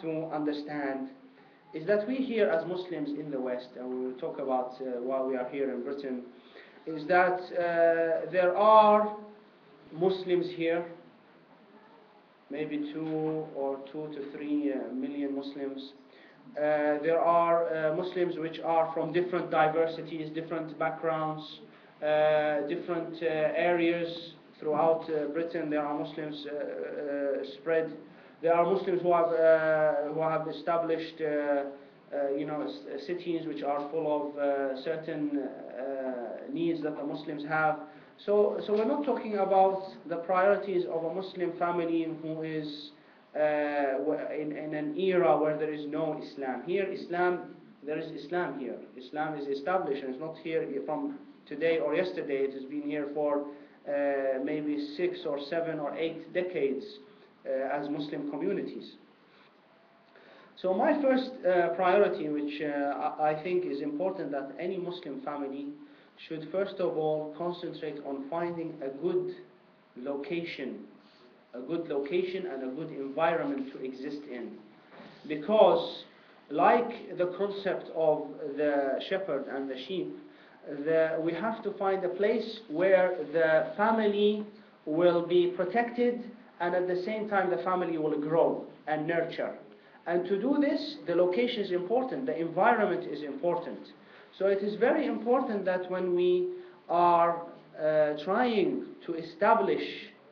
to understand is that we here as Muslims in the West, and we will talk about why we are here in Britain, is that there are Muslims here, maybe 2 to 3 million Muslims. There are Muslims which are from different diversities, different backgrounds, different areas throughout Britain. There are Muslims spread. There are Muslims who have established cities which are full of certain needs that the Muslims have. So we're not talking about the priorities of a Muslim family who is in an era where there is no Islam. Here, there is Islam here. Islam is established, and it's not here from today or yesterday. It has been here for maybe 6 or 7 or 8 decades as Muslim communities. So my first priority, which I think is important, that any Muslim family should first of all concentrate on finding a good location and a good environment to exist in. Because like the concept of the shepherd and the sheep, we have to find a place where the family will be protected, and at the same time the family will grow and nurture. And to do this, the location is important, the environment is important. So it is very important that when we are trying to establish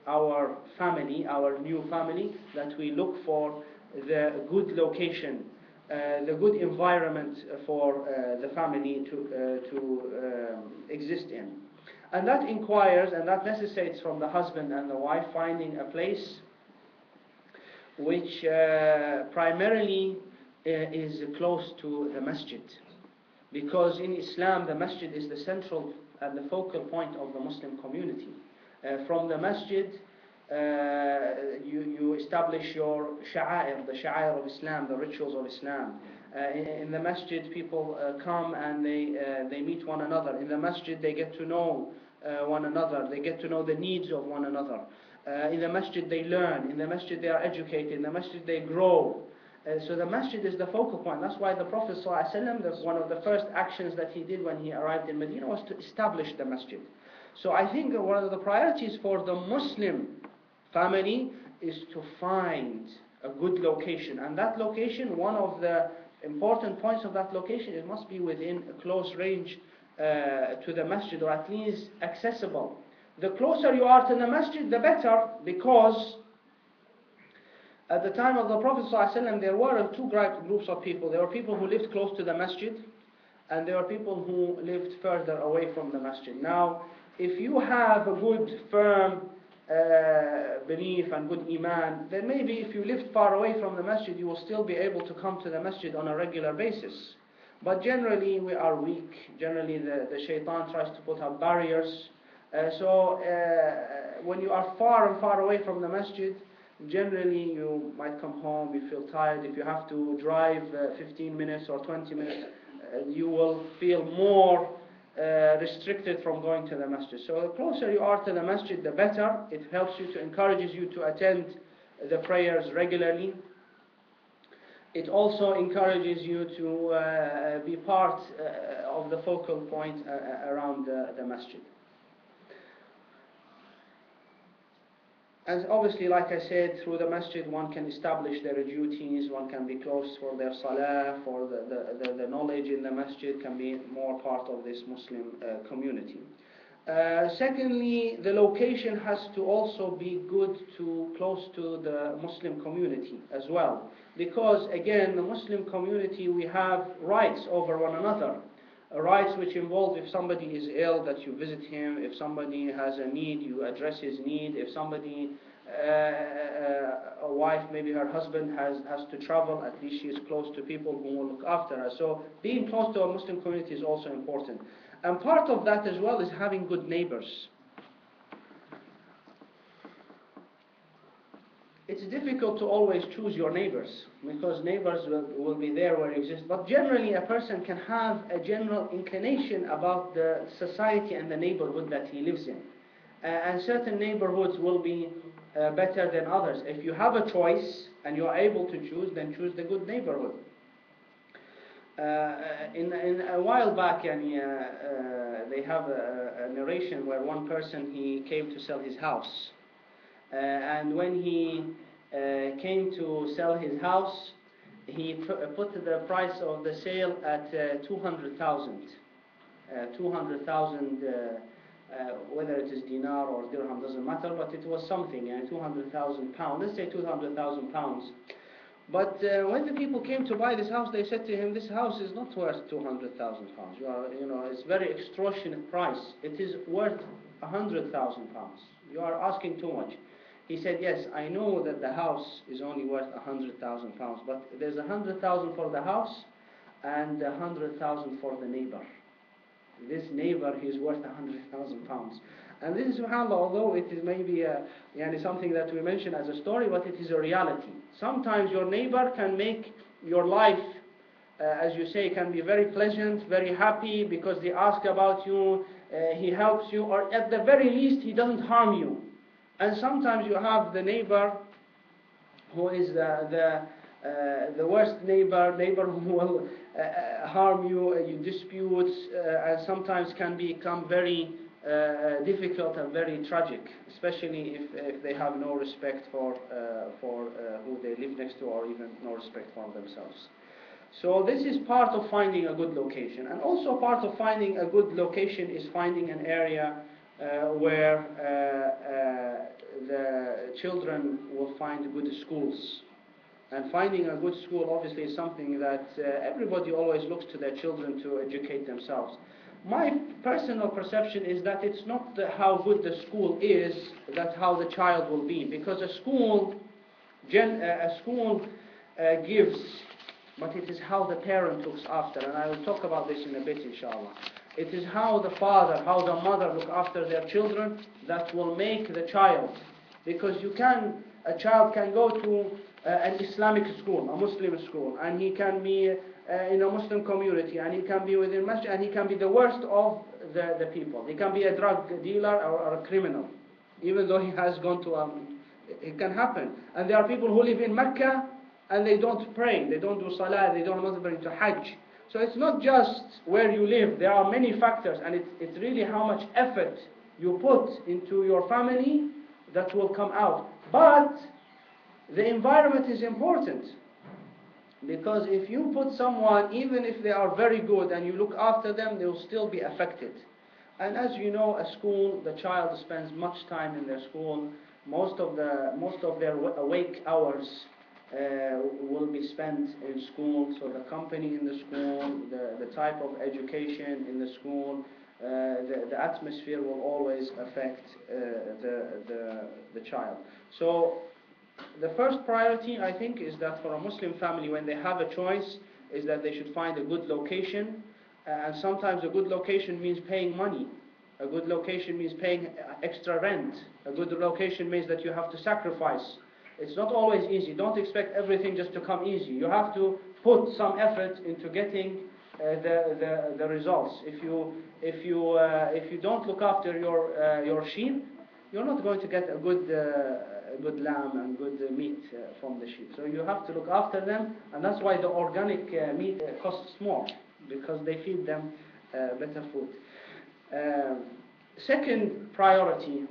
our family, our new family, that we look for the good location, the good environment for the family to exist in. And that inquires and that necessitates from the husband and the wife finding a place which primarily is close to the masjid. Because in Islam, the masjid is the central and the focal point of the Muslim community. From the masjid, you establish your sha'air, the sha'air of Islam, the rituals of Islam. In the masjid, people come and they meet one another. In the masjid, they get to know one another. They get to know the needs of one another. In the masjid, they learn. In the masjid, they are educated. In the masjid, they grow. So the masjid is the focal point. That's why the Prophet ﷺ, one of the first actions that he did when he arrived in Medina was to establish the masjid. So I think one of the priorities for the Muslim family is to find a good location. And that location, one of the important points of that location, it must be within a close range to the masjid, or at least accessible. The closer you are to the masjid, the better, because at the time of the Prophet ﷺ, there were two groups of people. There were people who lived close to the masjid, and there were people who lived further away from the masjid. Now, if you have a good, firm belief and good iman, then maybe if you lived far away from the masjid, you will still be able to come to the masjid on a regular basis. But generally, we are weak. Generally, the shaitan tries to put up barriers. So when you are far and far away from the masjid, generally you might come home, you feel tired. If you have to drive 15 minutes or 20 minutes, you will feel more restricted from going to the masjid. So the closer you are to the masjid, the better. It helps you, encourages you to attend the prayers regularly. It also encourages you to be part of the focal point around the masjid. And obviously, like I said, through the masjid one can establish their duties, one can be close for their salah, for the knowledge in the masjid can be more part of this Muslim community. Secondly, the location has to also be good close to the Muslim community as well. Because again, the Muslim community, we have rights over one another. Rights which involve if somebody is ill, that you visit him. If somebody has a need, you address his need. If somebody, a wife, maybe her husband has to travel, at least she is close to people who will look after her. So being close to a Muslim community is also important. And part of that as well is having good neighbors. It's difficult to always choose your neighbors, because neighbors will be there where you exist. But generally, a person can have a general inclination about the society and the neighborhood that he lives in. And certain neighborhoods will be better than others. If you have a choice, and you are able to choose, then choose the good neighborhood. In a while back, they have a narration where one person, he came to sell his house, and when he came to sell his house, he put the price of the sale at 200,000. 200,000, whether it is dinar or dirham doesn't matter, but it was something, 200,000 pounds. Let's say 200,000 pounds. But when the people came to buy this house, they said to him, "This house is not worth 200,000 pounds. It's very extortionate price. It is worth 100,000 pounds. You are asking too much." He said, "Yes, I know that the house is only worth 100,000 pounds, but there's 100,000 for the house and 100,000 for the neighbor. This neighbor, he is worth 100,000 pounds." And this is, subhanAllah, although it is maybe something that we mention as a story, but it is a reality. Sometimes your neighbor can make your life, as you say, can be very pleasant, very happy, because they ask about you, he helps you, or at the very least, he doesn't harm you. And sometimes you have the neighbor who is the worst neighbor who will harm you, you dispute, and sometimes can become very difficult and very tragic, especially if they have no respect for who they live next to, or even no respect for themselves. So this is part of finding a good location. And also part of finding a good location is finding an area where the children will find good schools. And finding a good school obviously is something that everybody always looks to their children to educate themselves. My personal perception is that it's not how good the school is, that's how the child will be. Because a school gives, but it is how the parent looks after. And I will talk about this in a bit, inshallah. It is how the father, how the mother look after their children that will make the child. Because a child can go to an Islamic school, a Muslim school, and he can be in a Muslim community, and he can be within masjid, and he can be the worst of the people. He can be a drug dealer or a criminal, even though he has gone to it can happen. And there are people who live in Mecca and they don't pray, they don't do salah, they don't go to Hajj. So it's not just where you live, there are many factors, and it's really how much effort you put into your family that will come out. But the environment is important. Because if you put someone, even if they are very good, and you look after them, they will still be affected. And as you know, a school, the child spends much time in their school. Most of their awake hours will be spent in school. So the company in the school, the type of education in the school, the atmosphere will always affect the child. So the first priority, I think, is that for a Muslim family, when they have a choice, is that they should find a good location. And sometimes a good location means paying money. A good location means paying extra rent. A good location means that you have to sacrifice. It's not always easy. Don't expect everything just to come easy. You have to put some effort into getting the results. If you don't look after your sheep, you're not going to get a good lamb and good meat from the sheep. So you have to look after them, and that's why the organic meat costs more, because they feed them better food. Second priority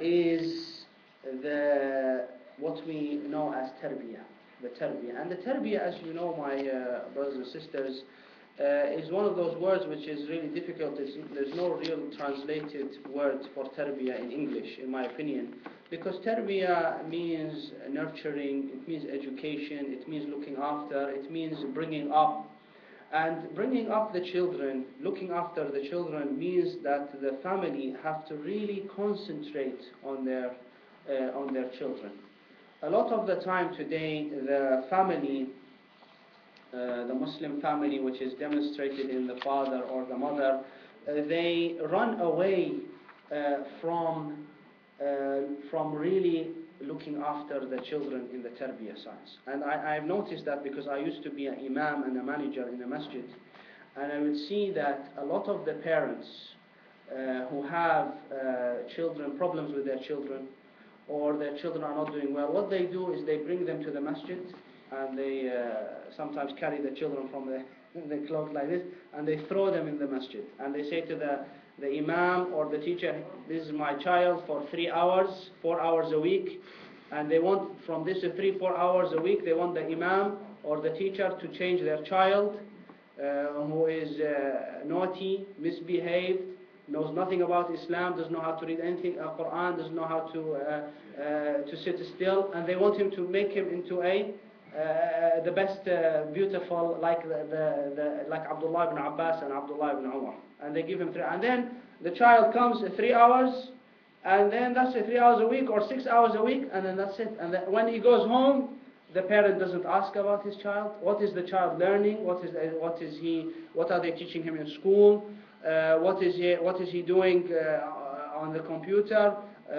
is what we know as tarbiyah, the tarbiyah. And the tarbiyah, as you know, my brothers and sisters, is one of those words which is really difficult. There's no real translated word for tarbiyah in English, in my opinion, because tarbiyah means nurturing, it means education, it means looking after, it means bringing up. And bringing up the children, looking after the children, means that the family have to really concentrate on their children. A lot of the time today, the family, the Muslim family, which is demonstrated in the father or the mother, they run away from really looking after the children in the tarbiyah science. And I've noticed that because I used to be an imam and a manager in a masjid, and I would see that a lot of the parents who have problems with their children, or their children are not doing well, what they do is they bring them to the masjid, and they sometimes carry the children from the cloak like this, and they throw them in the masjid, and they say to the imam or the teacher, this is my child for 3 hours, 4 hours a week, and they want from this to 3-4 hours a week, they want the imam or the teacher to change their child who is naughty, misbehaved, knows nothing about Islam, doesn't know how to read anything, Quran, doesn't know how to sit still, and they want him to make him into the best, beautiful, like like Abdullah ibn Abbas and Abdullah ibn Umar, and they give him 3, and then the child comes 3 hours, and then that's it, 3 hours a week or 6 hours a week, and then that's it. And then when he goes home, the parent doesn't ask about his child. What is the child learning? What are they teaching him in school? What is he doing on the computer?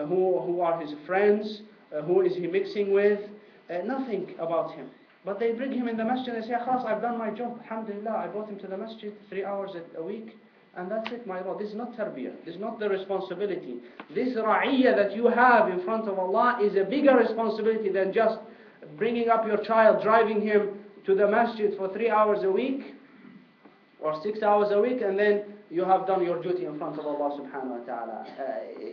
Who are his friends? Who is he mixing with? Nothing about him. But they bring him in the masjid and they say, "Khalas, I've done my job. Alhamdulillah, I brought him to the masjid 3 hours a week. And that's it, my Lord. This is not tarbiyah. This is not the responsibility. This ra'iyah that you have in front of Allah is a bigger responsibility than just bringing up your child, driving him to the masjid for 3 hours a week or 6 hours a week, and then you have done your duty in front of Allah subhanahu wa ta'ala.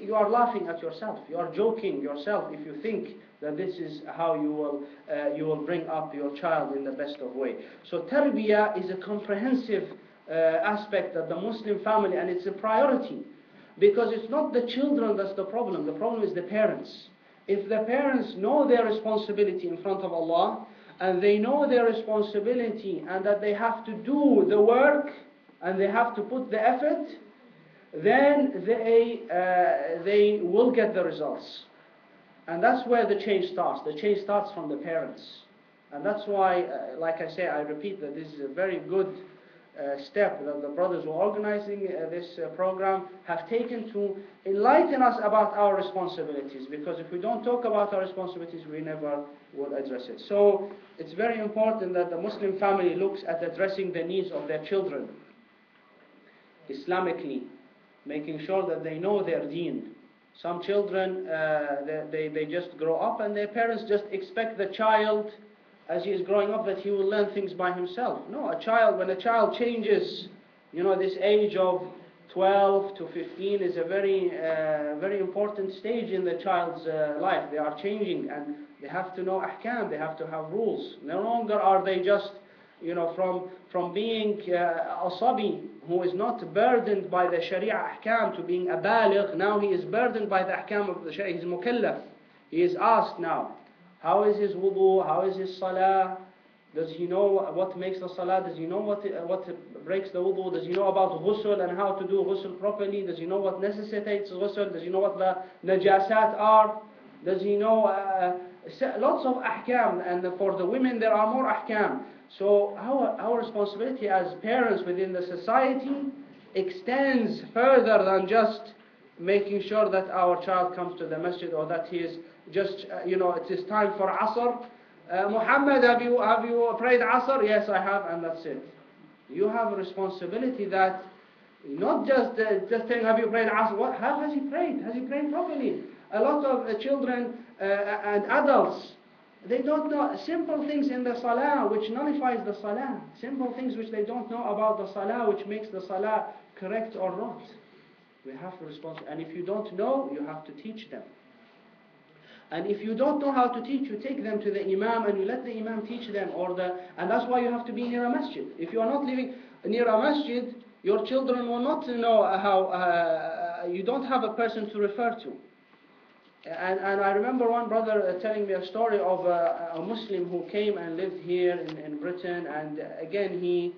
You are laughing at yourself. You are joking yourself if you think that this is how you will bring up your child in the best of way. So tarbiyah is a comprehensive aspect of the Muslim family, and it's a priority, because it's not the children that's the problem is the parents. If the parents know their responsibility in front of Allah, and they know their responsibility and that they have to do the work and they have to put the effort, then they will get the results. And that's where the change starts. The change starts from the parents. And that's why, like I say, I repeat that this is a very good step that the brothers who are organizing this program have taken to enlighten us about our responsibilities, because if we don't talk about our responsibilities, we never will address it. So it's very important that the Muslim family looks at addressing the needs of their children Islamically, making sure that they know their deen. Some children, they just grow up and their parents just expect the child, as he is growing up, that he will learn things by himself. No, when a child changes, this age of 12 to 15 is a very important stage in the child's life. They are changing and they have to know ahkam, they have to have rules. No longer are they just, from being a sabi who is not burdened by the sharia ahkam to being a baligh. Now he is burdened by the ahkam of the sharia. He is mukallaf. He is asked now, how is his wudu? How is his salah? Does he know what makes the salah? Does he know what breaks the wudu? Does he know about ghusl and how to do ghusl properly? Does he know what necessitates ghusl? Does he know what the najasat are? Does he know lots of ahkam? And for the women there are more ahkam. So our responsibility as parents within the society extends further than just making sure that our child comes to the masjid, or that he is just, it is time for Asr. Muhammad, have you prayed Asr? Yes, I have, and that's it. You have a responsibility that, not just saying, have you prayed Asr? How has he prayed? Has he prayed properly? A lot of children and adults, they don't know simple things in the salah which nullifies the salah. Simple things which they don't know about the salah which makes the salah correct or not. We have to respond. And if you don't know, you have to teach them. And if you don't know how to teach, you take them to the imam and you let the imam teach them. And that's why you have to be near a masjid. If you are not living near a masjid, your children will not know how, you don't have a person to refer to. And I remember one brother telling me a story of a Muslim who came and lived here in Britain, and again he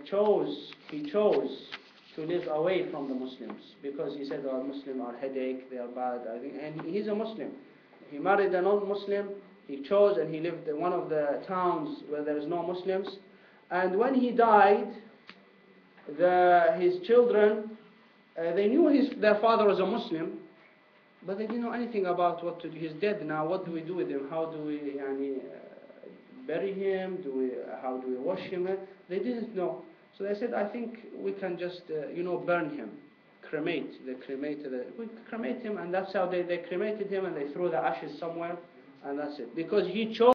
chose to live away from the Muslims, because he said, Muslims are headache, they are bad. And he's a Muslim. He married a non-Muslim, he chose, and he lived in one of the towns where there is no Muslims. And when he died, his children, they knew their father was a Muslim, but they didn't know anything about what to do. He's dead now. What do we do with him? How do we bury him? How do we wash him? They didn't know. So they said, I think we can just, burn him. cremate. We cremate him, and that's how they cremated him, and they threw the ashes somewhere, and that's it. Because he chose